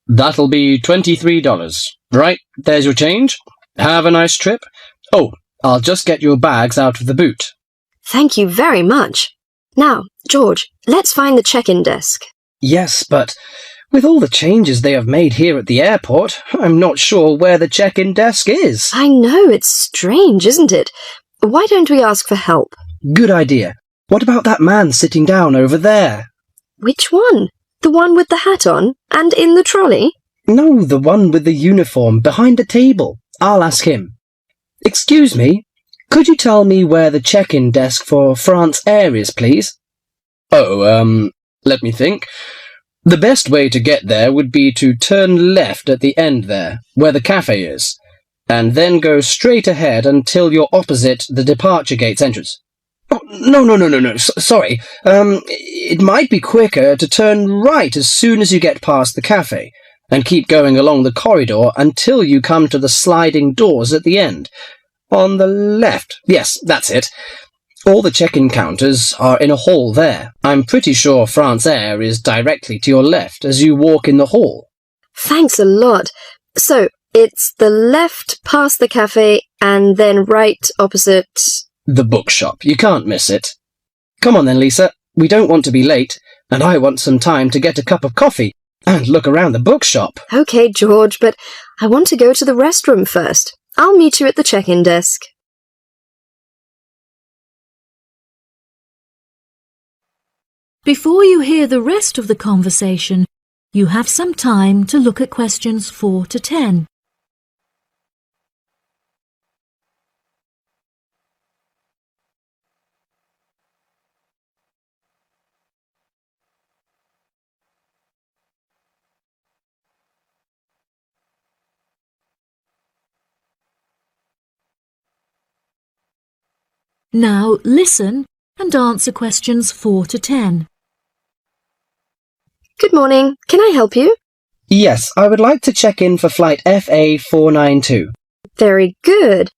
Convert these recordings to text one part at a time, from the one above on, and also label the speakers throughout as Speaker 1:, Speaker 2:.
Speaker 1: That'll be $23. Right, there's your change. Have a nice trip. Oh, I'll just get your bags out of the boot.
Speaker 2: Thank you very much. Now, George, let's find the check-in desk.
Speaker 1: Yes, but with all the changes they have made here at the airport, I'm not sure where the check-in desk is.
Speaker 2: I know, it's strange, isn't it? Why don't we ask for help?
Speaker 1: Good idea. What about that man sitting down over there?
Speaker 2: Which one? The one with the hat on and in the trolley?
Speaker 1: No, the one with the uniform behind the table. I'll ask him. Excuse me, could you tell me where the check-in desk for France Air is, please? Oh, let me think. The best way to get there would be to turn left at the end there, where the cafe is, and then go straight ahead until you're opposite the departure gates entrance. Oh, no, sorry. It might be quicker to turn right as soon as you get past the cafe, and keep going along the corridor until you come to the sliding doors at the end. On the left. Yes, that's it. All the check-in counters are in a hall there. I'm pretty sure France Air is directly to your left as you walk in the hall.
Speaker 2: Thanks a lot. So, it's the left past the cafe and then right opposite...
Speaker 1: The bookshop. You can't miss it. Come on then, Lisa. We don't want to be late, and I want some time to get a cup of coffee and look around the bookshop.
Speaker 2: Okay, George, but I want to go to the restroom first. I'll meet you at the check-in desk.
Speaker 3: Before you hear the rest of the conversation, you have some time to look at questions 4 to 10. Now listen and answer questions 4 to 10.
Speaker 2: Good morning. Can I help you?
Speaker 1: Yes, I would like to check in for flight FA492.
Speaker 2: Very good.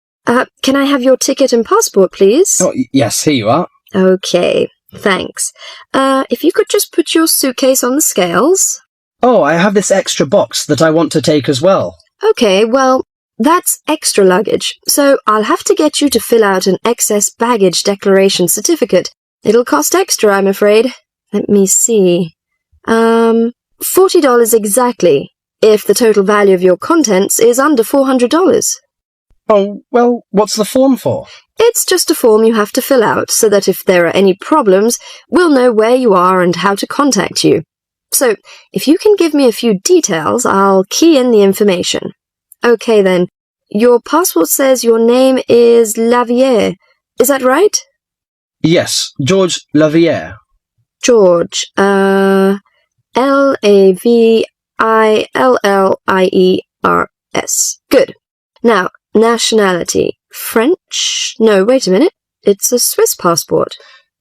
Speaker 2: Can I have your ticket and passport, please?
Speaker 1: Oh, yes, here you are.
Speaker 2: Okay, thanks. If you could just put your suitcase on the scales.
Speaker 1: Oh, I have this extra box that I want to take as well.
Speaker 2: Okay, well, that's extra luggage, so I'll have to get you to fill out an excess baggage declaration certificate. It'll cost extra, I'm afraid. Let me see. $40 exactly, if the total value of your contents is under $400.
Speaker 1: Oh, well, what's the form for?
Speaker 2: It's just a form you have to fill out so that if there are any problems, we'll know where you are and how to contact you. So, if you can give me a few details, I'll key in the information. Okay then, your passport says your name is Lavier. Is that right?
Speaker 1: Yes, George Lavier.
Speaker 2: George, Lavillers. Good. Now, nationality. French? No, wait a minute. It's a Swiss passport.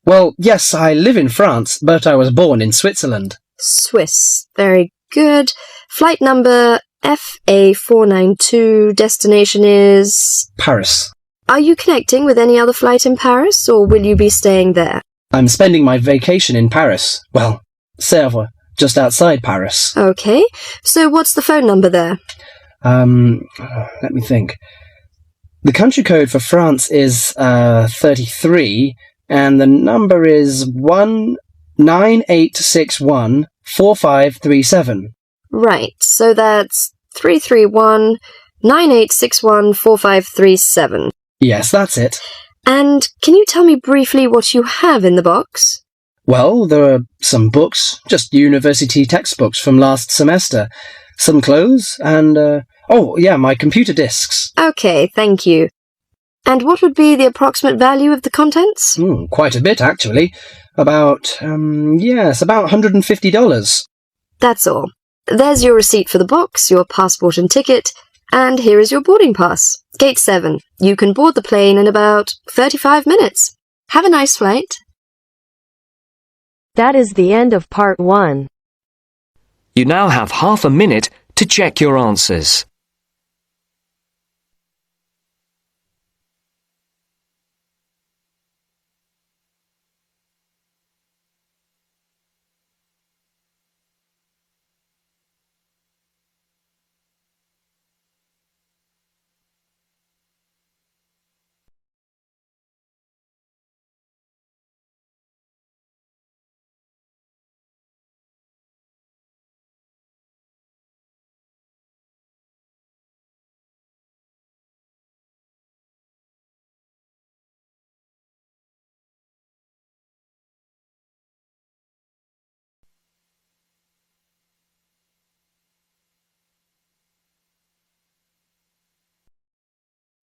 Speaker 1: Well, yes, I live in France, but I was born in Switzerland.
Speaker 2: Swiss. Very good. Flight number FA492. Destination is...
Speaker 1: Paris.
Speaker 2: Are you connecting with any other flight in Paris, or will you be staying there?
Speaker 1: I'm spending my vacation in Paris. Well, Sèvres, just outside Paris.
Speaker 2: Okay. So what's the phone number there?
Speaker 1: Let me think. The country code for France is 33, and the number is 198614537.
Speaker 2: Right, so that's 331-9861-4537.
Speaker 1: Yes, that's it.
Speaker 2: And can you tell me briefly what you have in the box?
Speaker 1: Well, there are some books, just university textbooks from last semester, some clothes, and, my computer disks.
Speaker 2: Okay, thank you. And what would be the approximate value of the contents?
Speaker 1: Quite a bit, actually. About $150.
Speaker 2: That's all. There's your receipt for the box, your passport and ticket, and here is your boarding pass. Gate 7. You can board the plane in about 35 minutes. Have a nice flight.
Speaker 4: That is the end of part 1.
Speaker 5: You now have half a minute to check your answers.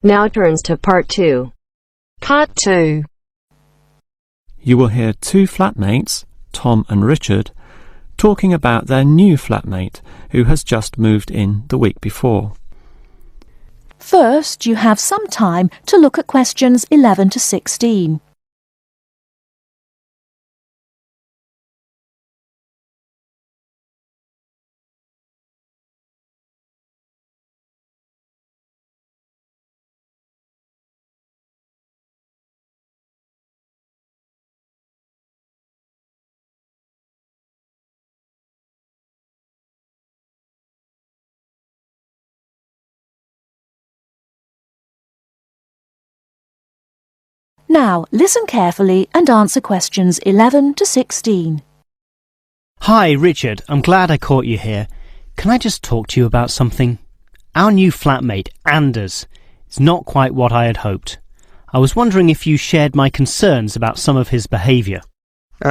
Speaker 4: Now turns to part 2.
Speaker 6: Part 2.
Speaker 7: You will hear two flatmates, Tom and Richard, talking about their new flatmate who has just moved in the week before.
Speaker 3: First, you have some time to look at questions 11 to 16. Now, listen carefully and answer questions 11 to 16.
Speaker 8: Hi, Richard. I'm glad I caught you here. Can I just talk to you about something? Our new flatmate, Anders, is not quite what I had hoped. I was wondering if you shared my concerns about some of his behaviour.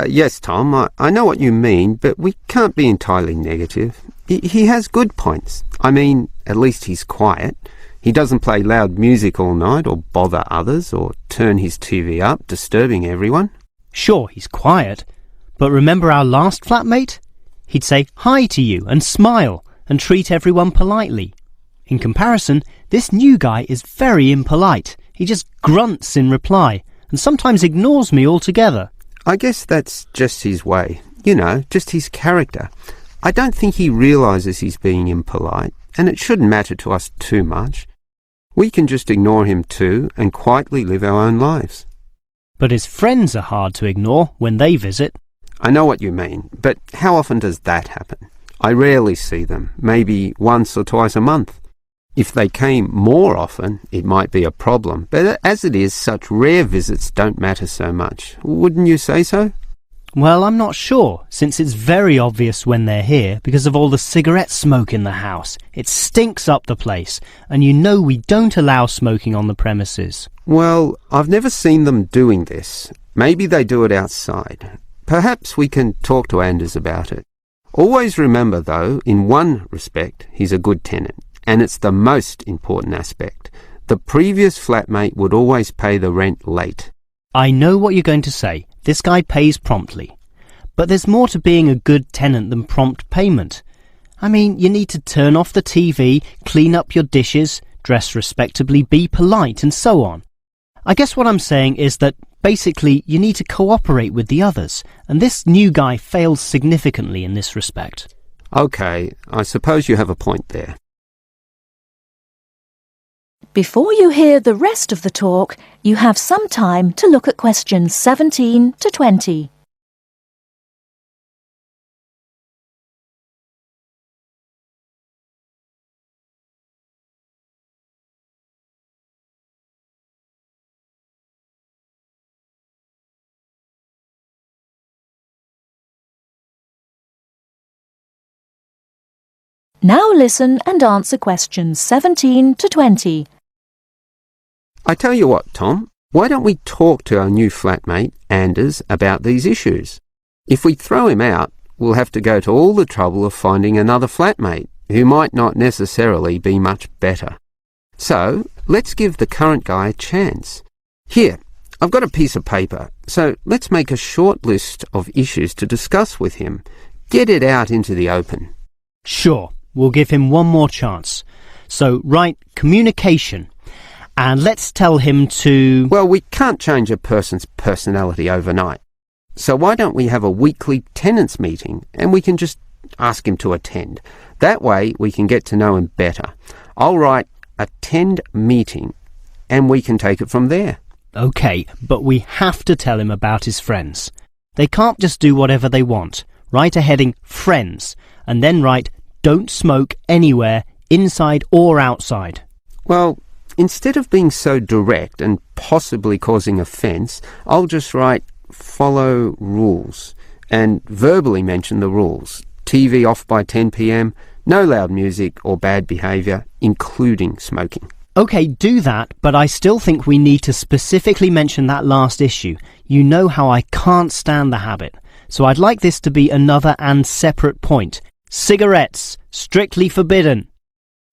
Speaker 9: Yes, Tom, I know what you mean, but we can't be entirely negative. He has good points. I mean, at least he's quiet. He doesn't play loud music all night or bother others or turn his TV up, disturbing everyone.
Speaker 8: Sure, he's quiet, but remember our last flatmate? He'd say hi to you and smile and treat everyone politely. In comparison, this new guy is very impolite. He just grunts in reply and sometimes ignores me altogether.
Speaker 9: I guess that's just his way. You know, just his character. I don't think he realises he's being impolite, and it shouldn't matter to us too much. We can just ignore him too and quietly live our own lives.
Speaker 8: But his friends are hard to ignore when they visit.
Speaker 9: I know what you mean, but how often does that happen? I rarely see them, maybe once or twice a month. If they came more often, it might be a problem, but as it is, such rare visits don't matter so much. Wouldn't you say so?
Speaker 8: Well, I'm not sure, since it's very obvious when they're here because of all the cigarette smoke in the house. It stinks up the place, and you know we don't allow smoking on the premises.
Speaker 9: Well, I've never seen them doing this. Maybe they do it outside. Perhaps we can talk to Anders about it. Always remember, though, in one respect, he's a good tenant, and it's the most important aspect. The previous flatmate would always pay the rent late.
Speaker 8: I know what you're going to say. This guy pays promptly. But there's more to being a good tenant than prompt payment. I mean, you need to turn off the TV, clean up your dishes, dress respectably, be polite, and so on. I guess what I'm saying is that basically you need to cooperate with the others, and this new guy fails significantly in this respect.
Speaker 9: Okay, I suppose you have a point there.
Speaker 3: Before you hear the rest of the talk, you have some time to look at questions 17 to 20. Now listen and answer questions 17 to 20.
Speaker 9: I tell you what, Tom, why don't we talk to our new flatmate, Anders, about these issues? If we throw him out, we'll have to go to all the trouble of finding another flatmate, who might not necessarily be much better. So, let's give the current guy a chance. Here, I've got a piece of paper, so let's make a short list of issues to discuss with him. Get it out into the open.
Speaker 8: Sure, we'll give him one more chance. So, write communication. And let's tell him to...
Speaker 9: Well, we can't change a person's personality overnight. So why don't we have a weekly tenants meeting and we can just ask him to attend. That way we can get to know him better. I'll write attend meeting and we can take it from there.
Speaker 8: OK, but we have to tell him about his friends. They can't just do whatever they want. Write a heading friends and then write don't smoke anywhere, inside or outside.
Speaker 9: Well, instead of being so direct and possibly causing offence, I'll just write follow rules and verbally mention the rules. TV off by 10 p.m, no loud music or bad behaviour, including smoking.
Speaker 8: OK, do that, but I still think we need to specifically mention that last issue. You know how I can't stand the habit. So I'd like this to be another and separate point. Cigarettes, strictly forbidden.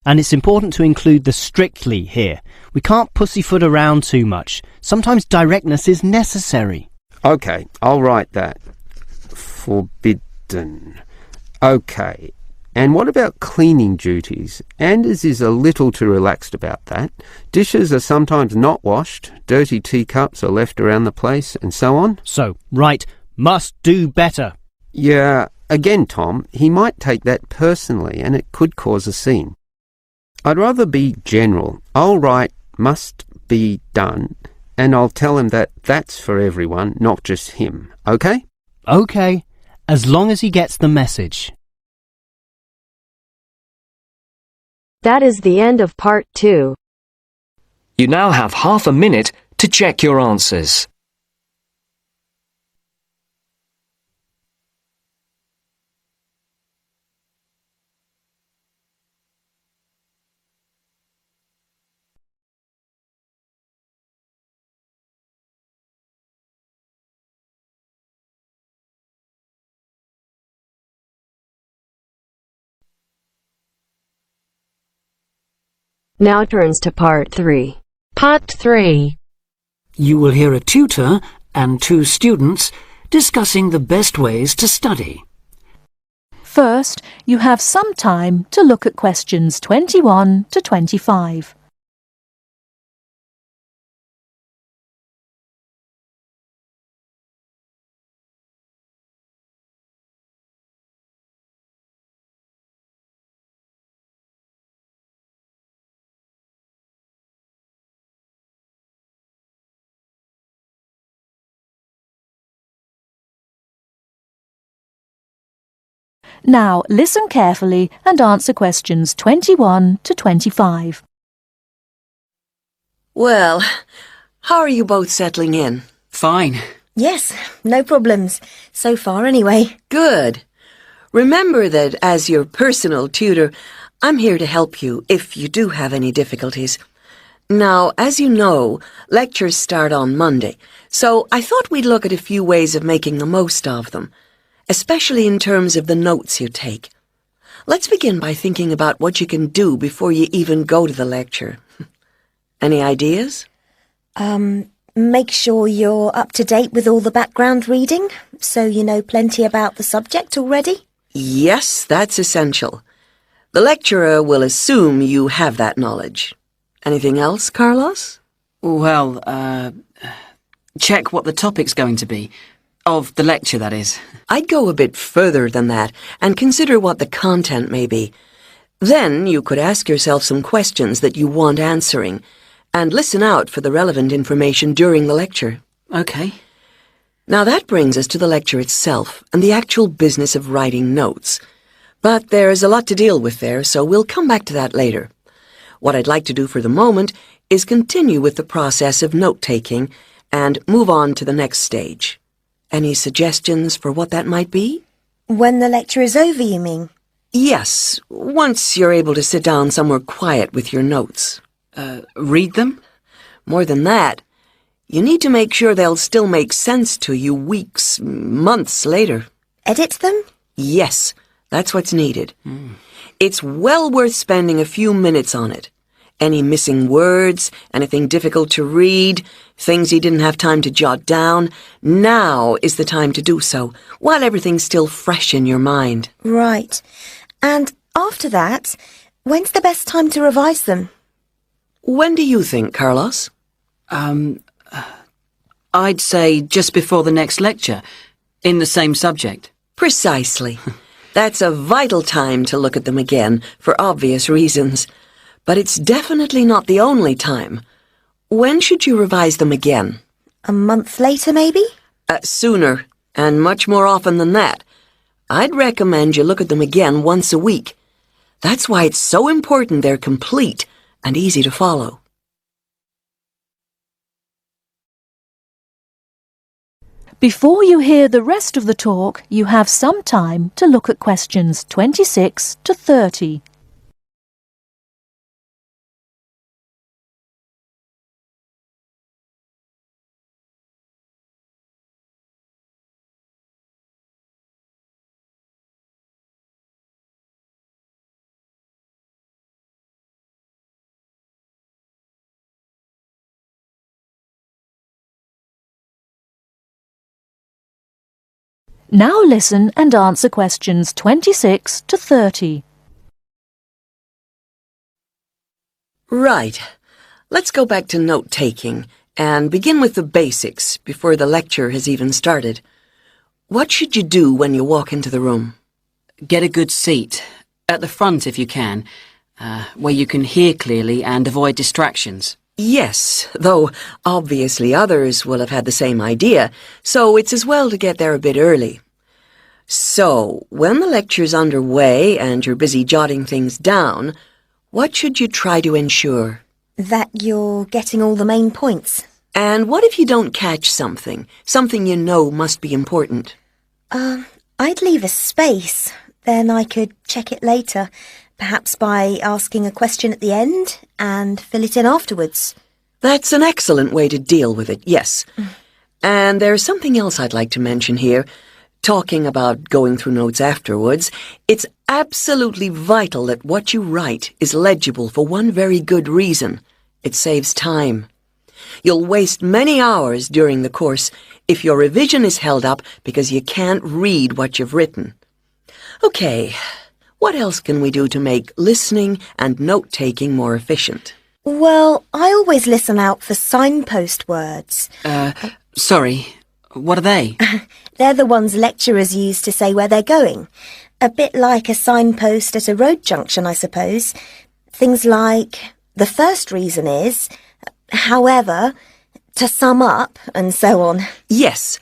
Speaker 8: And it's important to include the strictly here. We can't pussyfoot around too much. Sometimes directness is necessary.
Speaker 9: OK, I'll write that. Forbidden. OK. And what about cleaning duties? Anders is a little too relaxed about that. Dishes are sometimes not washed, dirty teacups are left around the place, and so on.
Speaker 8: So, right, must do better.
Speaker 9: Yeah, again, Tom, he might take that personally and it could cause a scene. I'd rather be general. I'll write must be done and I'll tell him that that's for everyone, not just him. OK?
Speaker 8: OK, as long as he gets the message.
Speaker 4: That is the end of part 2.
Speaker 5: You now have half a minute to check your answers.
Speaker 4: Now turns to part 3.
Speaker 6: Part 3.
Speaker 10: You will hear a tutor and 2 students discussing the best ways to study.
Speaker 3: First, you have some time to look at questions 21 to 25. Now listen carefully and answer questions 21 to 25.
Speaker 11: Well, how are you both settling in?
Speaker 10: Fine.
Speaker 12: Yes, no problems. So far, anyway.
Speaker 11: Good. Remember that as your personal tutor, I'm here to help you if you do have any difficulties. Now, as you know, lectures start on Monday, so I thought we'd look at a few ways of making the most of them, especially in terms of the notes you take. Let's begin by thinking about what you can do before you even go to the lecture. Any ideas?
Speaker 12: Make sure you're up to date with all the background reading, so you know plenty about the subject already.
Speaker 11: Yes, that's essential. The lecturer will assume you have that knowledge. Anything else, Carlos?
Speaker 10: Well, check what the topic's going to be. Of the lecture, that is.
Speaker 11: I'd go a bit further than that and consider what the content may be. Then you could ask yourself some questions that you want answering and listen out for the relevant information during the lecture.
Speaker 10: OK.
Speaker 11: Now that brings us to the lecture itself and the actual business of writing notes. But there's a lot to deal with there, so we'll come back to that later. What I'd like to do for the moment is continue with the process of note-taking and move on to the next stage. Any suggestions for what that might be?
Speaker 12: When the lecture is over, you mean?
Speaker 11: Yes, once you're able to sit down somewhere quiet with your notes.
Speaker 10: Read them?
Speaker 11: More than that, you need to make sure they'll still make sense to you weeks, months later.
Speaker 12: Edit them?
Speaker 11: Yes, that's what's needed. It's well worth spending a few minutes on it. Any missing words, anything difficult to read, things you didn't have time to jot down, now is the time to do so, while everything's still fresh in your mind.
Speaker 12: Right. And after that, when's the best time to revise them?
Speaker 11: When do you think, Carlos?
Speaker 10: I'd say just before the next lecture, in the same subject.
Speaker 11: Precisely. That's a vital time to look at them again, for obvious reasons. But it's definitely not the only time. When should you revise them again?
Speaker 12: A month later, maybe?
Speaker 11: Sooner, and much more often than that. I'd recommend you look at them again once a week. That's why it's so important they're complete and easy to follow.
Speaker 3: Before you hear the rest of the talk, you have some time to look at questions 26 to 30. Now listen and answer questions 26 to 30.
Speaker 11: Right. Let's go back to note-taking and begin with the basics before the lecture has even started. What should you do when you walk into the room?
Speaker 13: Get a good seat, at the front if you can, where you can hear clearly and avoid distractions.
Speaker 11: Yes, though obviously others will have had the same idea, so it's as well to get there a bit early. So, when the lecture's underway and you're busy jotting things down, what should you try to ensure?
Speaker 12: That you're getting all the main points.
Speaker 11: And what if you don't catch something you know must be important?
Speaker 12: I'd leave a space. Then I could check it later, perhaps by asking a question at the end and fill it in afterwards.
Speaker 11: That's an excellent way to deal with it, yes. And there's something else I'd like to mention here. Talking about going through notes afterwards, it's absolutely vital that what you write is legible for one very good reason. It saves time. You'll waste many hours during the course if your revision is held up because you can't read what you've written. Okay, what else can we do to make listening and note-taking more efficient?
Speaker 12: Well, I always listen out for signpost words.
Speaker 13: Sorry, what are they?
Speaker 12: They're the ones lecturers use to say where they're going. A bit like a signpost at a road junction, I suppose. Things like, the first reason is, however, to sum up, and so on.
Speaker 11: Yes,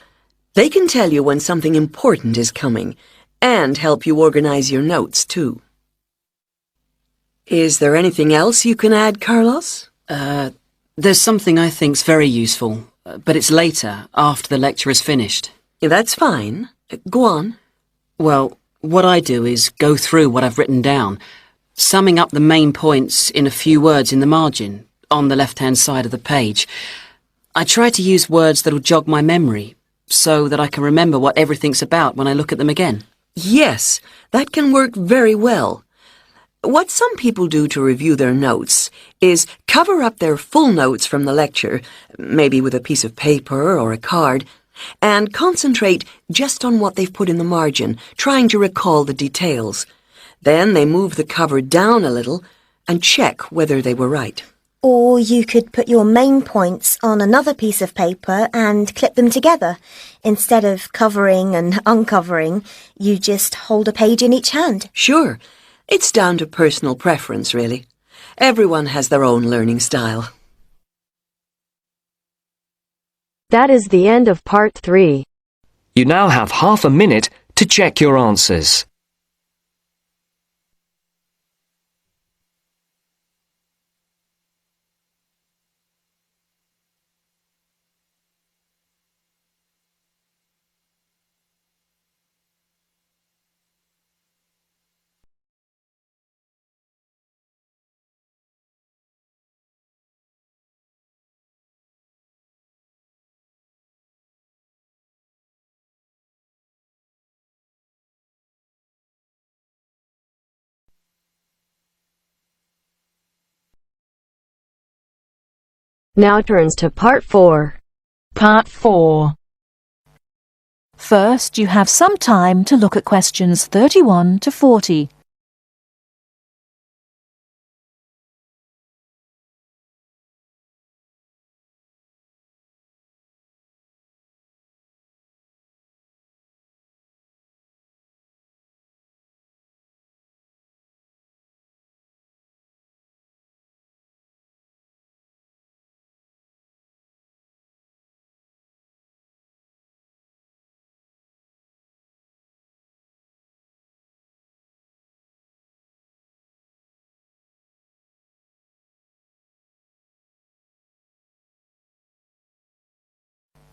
Speaker 11: they can tell you when something important is coming, and help you organize your notes, too. Is there anything else you can add, Carlos?
Speaker 13: There's something I think's very useful, but it's later, after the lecture is finished.
Speaker 11: That's fine. Go on.
Speaker 13: Well, what I do is go through what I've written down, summing up the main points in a few words in the margin, on the left-hand side of the page. I try to use words that'll jog my memory, so that I can remember what everything's about when I look at them again.
Speaker 11: Yes, that can work very well. What some people do to review their notes is cover up their full notes from the lecture, maybe with a piece of paper or a card, and concentrate just on what they've put in the margin, trying to recall the details. Then they move the cover down a little and check whether they were right.
Speaker 12: Or you could put your main points on another piece of paper and clip them together. Instead of covering and uncovering, you just hold a page in each hand.
Speaker 11: Sure. It's down to personal preference, really. Everyone has their own learning style.
Speaker 4: That is the end of part 3.
Speaker 5: You now have half a minute to check your answers.
Speaker 4: Now turns to part 4.
Speaker 3: Part 4. First, you have some time to look at questions 31 to 40.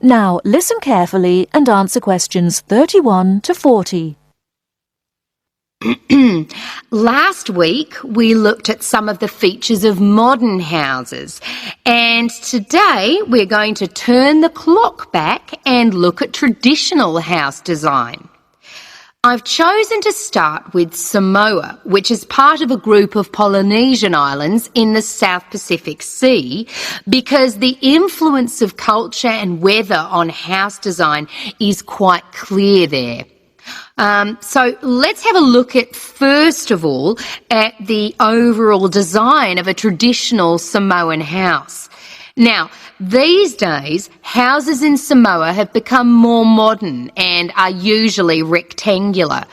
Speaker 3: Now listen carefully and answer questions 31 to 40.
Speaker 14: Last week we looked at some of the features of modern houses, and today we're going to turn the clock back and look at traditional house design. I've chosen to start with Samoa, which is part of a group of Polynesian islands in the South Pacific Sea, because the influence of culture and weather on house design is quite clear there. So let's have a look at, first of all, at the overall design of a traditional Samoan house. Now, these days, houses in Samoa have become more modern and are usually rectangular.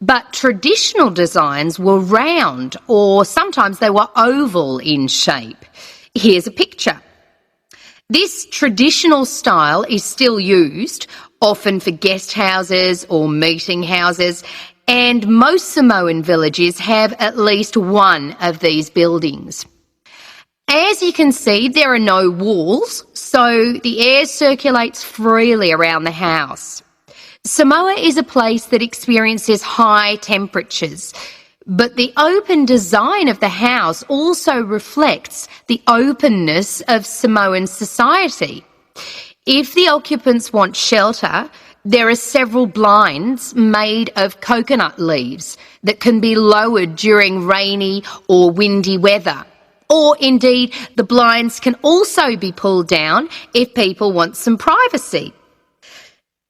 Speaker 14: But traditional designs were round, or sometimes they were oval in shape. Here's a picture. This traditional style is still used, often for guest houses or meeting houses, and most Samoan villages have at least one of these buildings. As you can see, there are no walls, so the air circulates freely around the house. Samoa is a place that experiences high temperatures, but the open design of the house also reflects the openness of Samoan society. If the occupants want shelter, there are several blinds made of coconut leaves that can be lowered during rainy or windy weather. Or indeed, the blinds can also be pulled down if people want some privacy.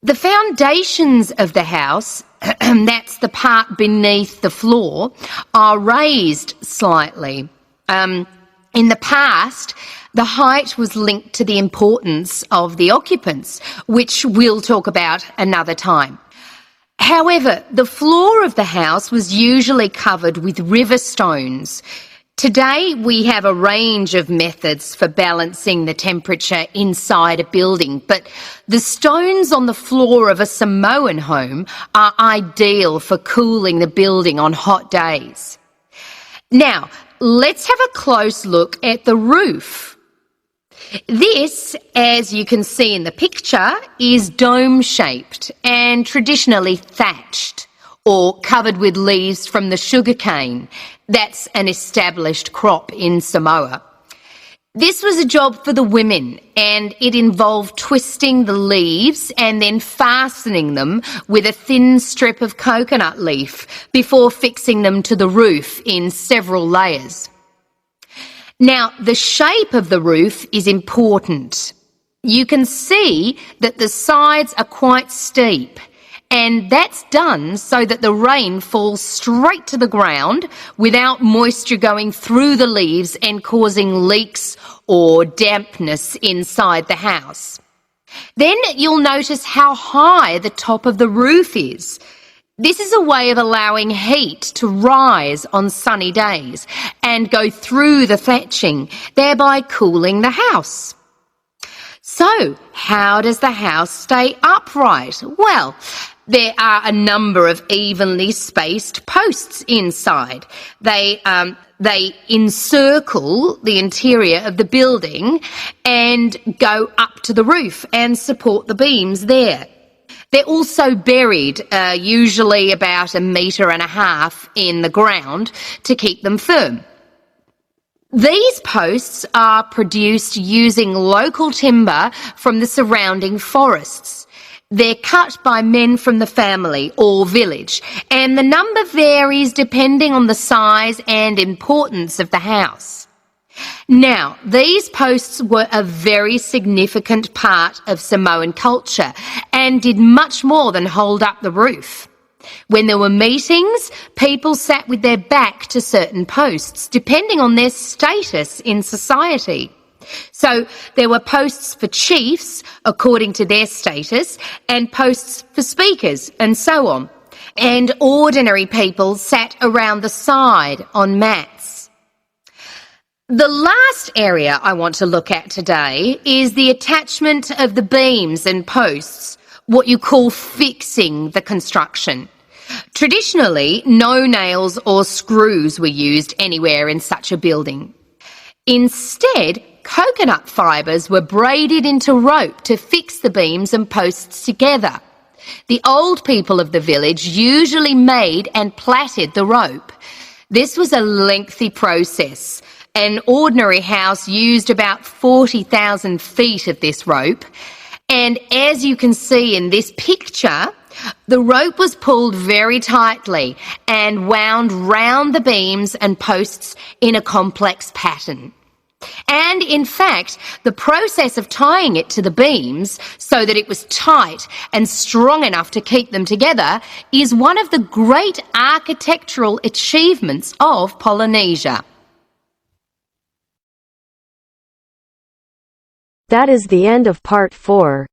Speaker 14: The foundations of the house, that's the part beneath the floor, are raised slightly. In the past, the height was linked to the importance of the occupants, which we'll talk about another time. However, the floor of the house was usually covered with river stones. Today, we have a range of methods for balancing the temperature inside a building, but the stones on the floor of a Samoan home are ideal for cooling the building on hot days. Now, let's have a close look at the roof. This, as you can see in the picture, is dome-shaped and traditionally thatched or covered with leaves from the sugarcane. That's an established crop in Samoa. This was a job for the women, and it involved twisting the leaves and then fastening them with a thin strip of coconut leaf before fixing them to the roof in several layers. Now, the shape of the roof is important. You can see that the sides are quite steep, and that's done so that the rain falls straight to the ground without moisture going through the leaves and causing leaks or dampness inside the house. Then you'll notice how high the top of the roof is. This is a way of allowing heat to rise on sunny days and go through the thatching, thereby cooling the house. So, how does the house stay upright? Well, there are a number of evenly spaced posts inside. They encircle the interior of the building and go up to the roof and support the beams there. They're also buried, usually about 1.5 meters in the ground to keep them firm. These posts are produced using local timber from the surrounding forests. They're cut by men from the family or village, and the number varies depending on the size and importance of the house. Now, these posts were a very significant part of Samoan culture and did much more than hold up the roof. When there were meetings, people sat with their back to certain posts, depending on their status in society. So there were posts for chiefs, according to their status, and posts for speakers, and so on. And ordinary people sat around the side on mats. The last area I want to look at today is the attachment of the beams and posts, what you call fixing the construction. Traditionally, no nails or screws were used anywhere in such a building. Instead, coconut fibres were braided into rope to fix the beams and posts together. The old people of the village usually made and plaited the rope. This was a lengthy process. An ordinary house used about 40,000 feet of this rope. And as you can see in this picture, The rope was pulled very tightly and wound round the beams and posts in a complex pattern. And in fact, the process of tying it to the beams so that it was tight and strong enough to keep them together is one of the great architectural achievements of Polynesia.
Speaker 4: That is the end of part 4.